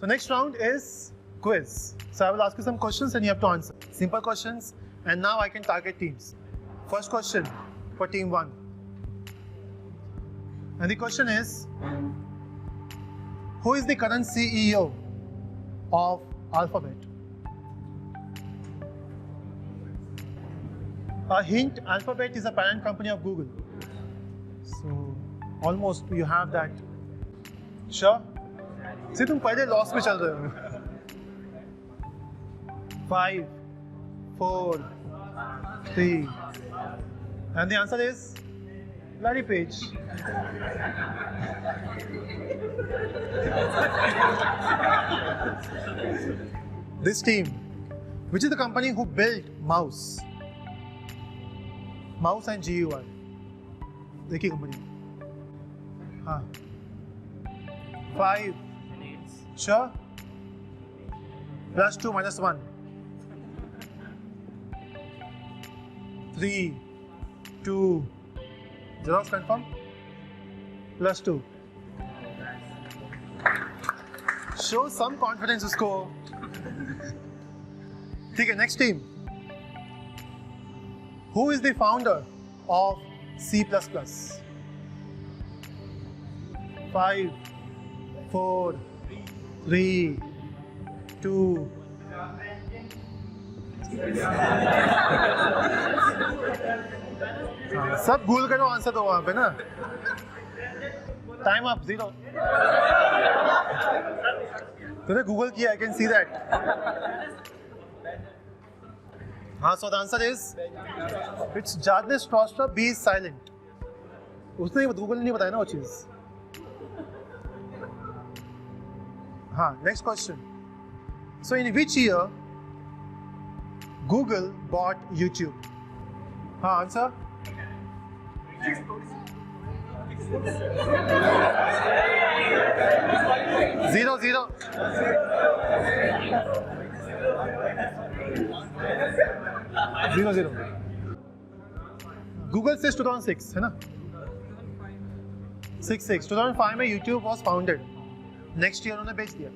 So next round is quiz. So I will ask you some questions and you have to answer. Simple questions, and now I can target teams. First question for team 1. And the question is, who is the current CEO of Alphabet? A hint, Alphabet is a parent company of Google. So almost you have that. Sure? See, तुम पहले loss में चल रहे हो. 5, 4, 3, and the answer is Larry Page. This team, which is the company who built Mouse? Mouse and GUI. एक ही company. हाँ. 5. Sure? +2 -1. 3, 2. Xerox confirm? +2. Show some confidence usko. Okay, next team. Who is the founder of C++? 5, 4, 3, 2. सब Google करो answer दो वहां पे ना. Time up 0. तूने Google किया, I can see that. हाँ, so the answer is it's Jadne Strauster, B is silent. उसने गूगल ने नहीं बताया ना वो चीज. हाँ, next question. So in which year Google bought YouTube? हाँ, answer? 0, 0. Google says 2006, है ना? 6. 2005 में YouTube was founded. Next year उन्होंने बेच दिया.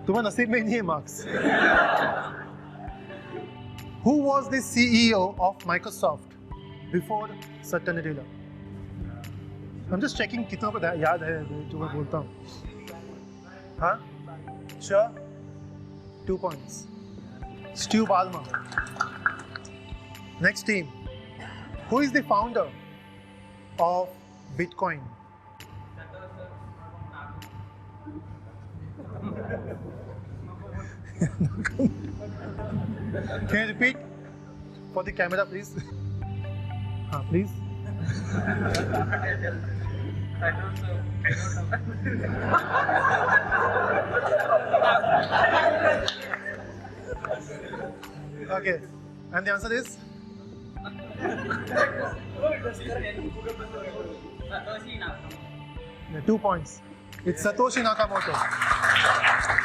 तुम्हारा नसीब में नहीं है marks. Who was the CEO of Microsoft before Satya Nadella? I'm just checking कितनों को याद है जो मैं बोलता हूँ. हाँ? Sure? 2 points. Stu Ballmer. Next team. Who is the founder of Bitcoin? Can you repeat for the camera, please? Please. I don't know. Okay, and the answer is? Yeah, 2 points. It's Satoshi Nakamoto.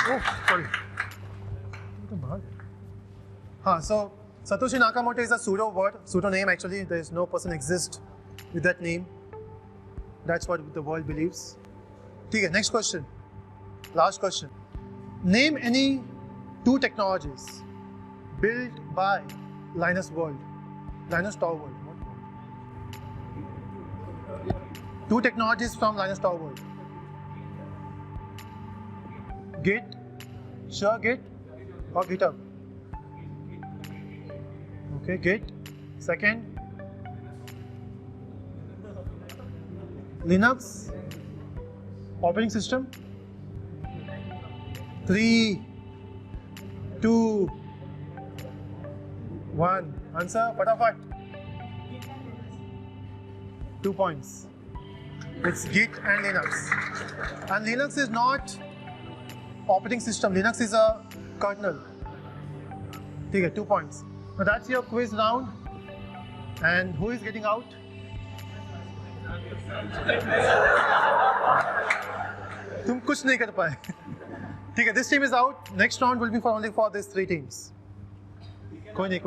Oh, sorry. So Satoshi Nakamoto is a pseudo word, pseudo name actually. There is no person exists with that name. That's what the world believes. Okay, next question. Last question. Name any 2 technologies built by Linus Torvald. 2 technologies from Linus Torvald. Git, sure, Git or GitHub? Okay, Git. Second, Linux operating system. 3, 2, 1. Answer, fatafat. 2 points. It's Git and Linux. And Linux is not operating system. Linux is a kernel. Okay, 2 points. Now that's your quiz round. And who is getting out? तुम कुछ नहीं कर पाए. ठीक है, this team is out. Next round will be only for these 3 teams. कोई नहीं.